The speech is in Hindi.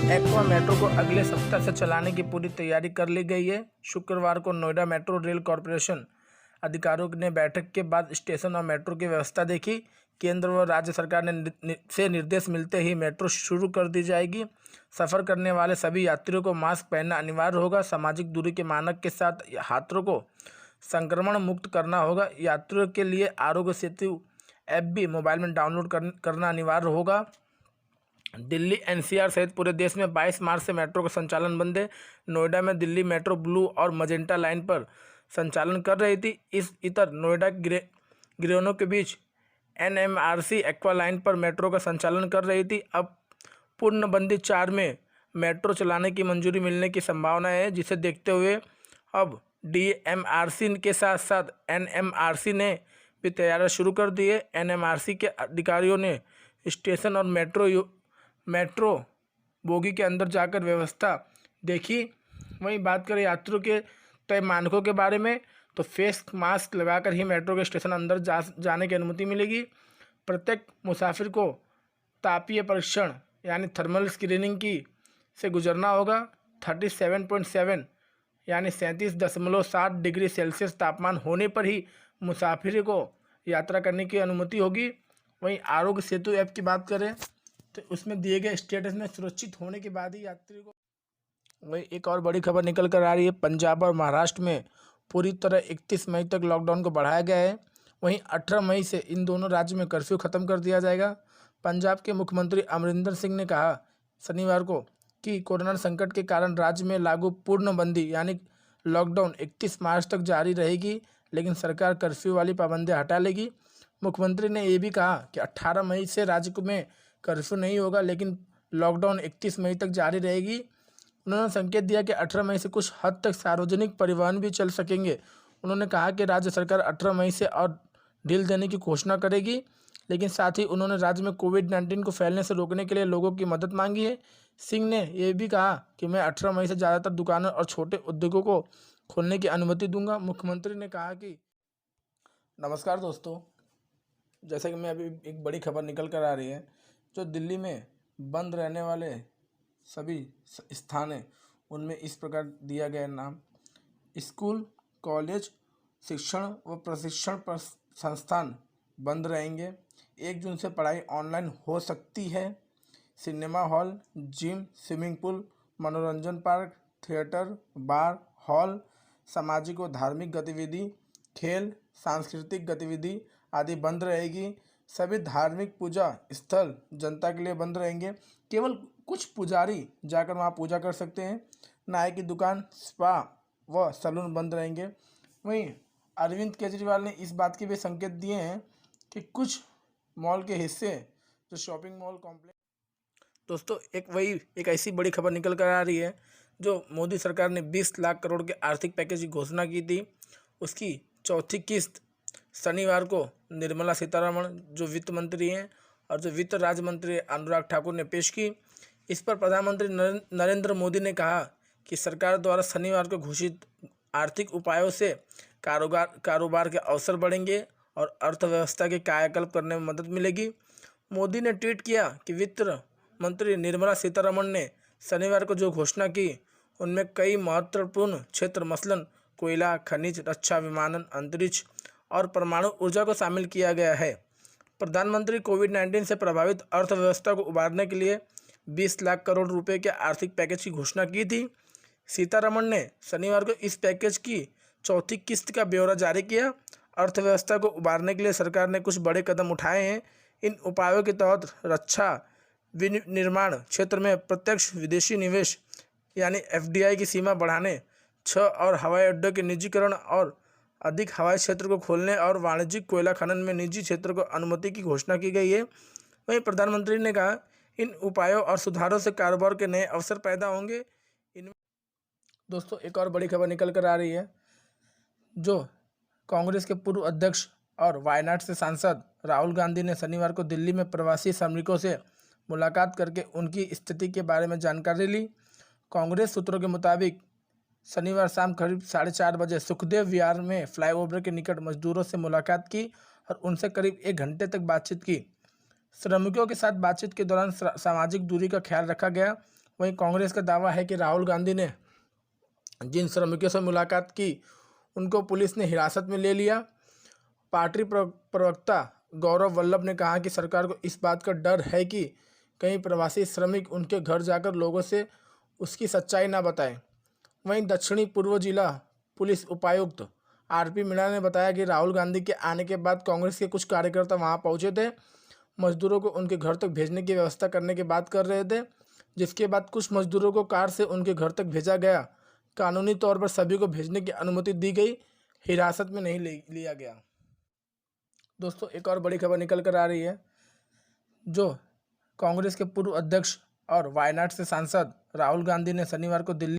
एक्वा मेट्रो को अगले सप्ताह से चलाने की पूरी तैयारी कर ली गई है। शुक्रवार को नोएडा मेट्रो रेल कॉरपोरेशन अधिकारियों ने बैठक के बाद स्टेशन और मेट्रो की व्यवस्था देखी। केंद्र व राज्य सरकार से निर्देश मिलते ही मेट्रो शुरू कर दी जाएगी। सफ़र करने वाले सभी यात्रियों को मास्क पहनना अनिवार्य होगा। सामाजिक दूरी के मानक के साथ यात्रियों को संक्रमण मुक्त करना होगा। यात्रियों के लिए आरोग्य सेतु ऐप भी मोबाइल में डाउनलोड करना अनिवार्य होगा। दिल्ली एनसीआर सहित पूरे देश में 22 मार्च से मेट्रो का संचालन बंद है। नोएडा में दिल्ली मेट्रो ब्लू और मजेंटा लाइन पर संचालन कर रही थी। इतर नोएडा गिरोनों के बीच एनएमआरसी एक्वा लाइन पर मेट्रो का संचालन कर रही थी। अब पूर्णबंदी 4 में मेट्रो चलाने की मंजूरी मिलने की संभावना है, जिसे देखते हुए अब डीएमआरसी के साथ साथ एनएमआरसी ने भी तैयारी शुरू कर दी है। एनएमआरसी के अधिकारियों ने स्टेशन और मेट्रो बोगी के अंदर जाकर व्यवस्था देखी। वहीं बात करें यात्रियों के तय मानकों के बारे में, तो फेस मास्क लगाकर ही मेट्रो के स्टेशन अंदर जाने की अनुमति मिलेगी। प्रत्येक मुसाफिर को तापीय परीक्षण यानी थर्मल स्क्रीनिंग से गुजरना होगा। 37.7 यानी 37.7 डिग्री सेल्सियस तापमान होने पर ही मुसाफिर को यात्रा करने की अनुमति होगी। वहीं आरोग्य सेतु ऐप की बात करें तो उसमें दिए गए स्टेटस में सुरक्षित होने के बाद ही यात्री को। वहीं एक और बड़ी खबर निकल कर आ रही है। पंजाब और महाराष्ट्र में पूरी तरह 31 मई तक लॉकडाउन को बढ़ाया गया है। वहीं 18 मई से इन दोनों राज्यों में कर्फ्यू खत्म कर दिया जाएगा। पंजाब के मुख्यमंत्री अमरिंदर सिंह ने कहा शनिवार को कि कोरोना संकट के कारण राज्य में लागू पूर्णबंदी यानी लॉकडाउन 31 मार्च तक जारी रहेगी, लेकिन सरकार कर्फ्यू वाली पाबंदियां हटा लेगी। मुख्यमंत्री ने यह भी कहा कि 18 मई से राज्य में कर्फ्यू नहीं होगा, लेकिन लॉकडाउन 31 मई तक जारी रहेगी। उन्होंने संकेत दिया कि 18 मई से कुछ हद तक सार्वजनिक परिवहन भी चल सकेंगे। उन्होंने कहा कि राज्य सरकार 18 मई से और ढील देने की घोषणा करेगी, लेकिन साथ ही उन्होंने राज्य में कोविड-19 को फैलने से रोकने के लिए लोगों की मदद मांगी है। सिंह ने यह भी कहा कि मैं 18 मई से ज़्यादातर दुकानों और छोटे उद्योगों को खोलने की अनुमति दूंगा। मुख्यमंत्री ने कहा कि नमस्कार दोस्तों, जैसे कि मैं अभी एक बड़ी खबर निकल कर आ रही है, जो दिल्ली में बंद रहने वाले सभी स्थान हैं उनमें इस प्रकार दिया गया नाम। स्कूल, कॉलेज, शिक्षण व प्रशिक्षण संस्थान बंद रहेंगे। 1 जून से पढ़ाई ऑनलाइन हो सकती है। Cinema hall, gym, swimming pool, मनोरंजन पार्क, थिएटर, बार, हॉल, सामाजिक व धार्मिक गतिविधि, खेल, सांस्कृतिक गतिविधि आदि बंद रहेगी। सभी धार्मिक पूजा स्थल जनता के लिए बंद रहेंगे। केवल कुछ पुजारी जाकर वहाँ पूजा कर सकते हैं। नाई की दुकान, स्पा व सैलून बंद रहेंगे। वहीं अरविंद केजरीवाल ने इस बात के भी संकेत दिए हैं कि कुछ मॉल के हिस्से जो शॉपिंग मॉल कॉम्प्लेक्स। दोस्तों एक ऐसी बड़ी खबर निकल कर आ रही है, जो मोदी सरकार ने 20 लाख करोड़ के आर्थिक पैकेज की घोषणा की थी, उसकी चौथी किस्त शनिवार को निर्मला सीतारमण जो वित्त मंत्री हैं और जो वित्त राज्य मंत्री अनुराग ठाकुर ने पेश की। इस पर प्रधानमंत्री नरेंद्र मोदी ने कहा कि सरकार द्वारा शनिवार को घोषित आर्थिक उपायों से कारोबार के अवसर बढ़ेंगे और अर्थव्यवस्था के कायाकल्प करने में मदद मिलेगी। मोदी ने ट्वीट किया कि वित्त मंत्री निर्मला सीतारमण ने शनिवार को जो घोषणा की उनमें कई महत्वपूर्ण क्षेत्र मसलन कोयला, खनिज, रक्षा, विमानन, अंतरिक्ष और परमाणु ऊर्जा को शामिल किया गया है। प्रधानमंत्री कोविड-19 से प्रभावित अर्थव्यवस्था को उबारने के लिए 20 लाख करोड़ रुपए के आर्थिक पैकेज की घोषणा की थी। सीतारमण ने शनिवार को इस पैकेज की चौथी किस्त का ब्यौरा जारी किया। अर्थव्यवस्था को उबारने के लिए सरकार ने कुछ बड़े कदम उठाए हैं। इन उपायों के तहत रक्षा विनिर्माण क्षेत्र में प्रत्यक्ष विदेशी निवेश यानी एफडीआई की सीमा बढ़ाने, 6 और हवाई अड्डों के निजीकरण और अधिक हवाई क्षेत्र को खोलने और वाणिज्यिक कोयला खनन में निजी क्षेत्र को अनुमति की घोषणा की गई है। वहीं प्रधानमंत्री ने कहा इन उपायों और सुधारों से कारोबार के नए अवसर पैदा होंगे। इनमें दोस्तों एक और बड़ी खबर निकल कर आ रही है, जो कांग्रेस के पूर्व अध्यक्ष और वायनाड से सांसद राहुल गांधी ने शनिवार को दिल्ली में प्रवासी श्रमिकों से मुलाकात करके उनकी स्थिति के बारे में जानकारी ली। कांग्रेस सूत्रों के मुताबिक शनिवार शाम करीब 4:30 बजे सुखदेव विहार में फ्लाईओवर के निकट मजदूरों से मुलाकात की और उनसे करीब 1 घंटे तक बातचीत की। श्रमिकों के साथ बातचीत के दौरान सामाजिक दूरी का ख्याल रखा गया। वहीं कांग्रेस का दावा है कि राहुल गांधी ने जिन श्रमिकों से मुलाकात की उनको पुलिस ने हिरासत में ले लिया। पार्टी प्रवक्ता गौरव वल्लभ ने कहा कि सरकार को इस बात का डर है कि कहीं प्रवासी श्रमिक उनके घर जाकर लोगों से उसकी सच्चाई ना बताएं। वहीं दक्षिणी पूर्व जिला पुलिस उपायुक्त आरपी मीणा ने बताया कि राहुल गांधी के आने के बाद कांग्रेस के कुछ कार्यकर्ता वहां पहुंचे थे, मजदूरों को उनके घर तक भेजने की व्यवस्था करने की बात कर रहे थे, जिसके बाद कुछ मजदूरों को कार से उनके घर तक भेजा गया। कानूनी तौर पर सभी को भेजने की अनुमति दी गई, हिरासत में नहीं लिया गया। दोस्तों, एक और बड़ी खबर निकल कर आ रही है, जो कांग्रेस के पूर्व अध्यक्ष और वायनाड से सांसद राहुल गांधी ने शनिवार को दिल्ली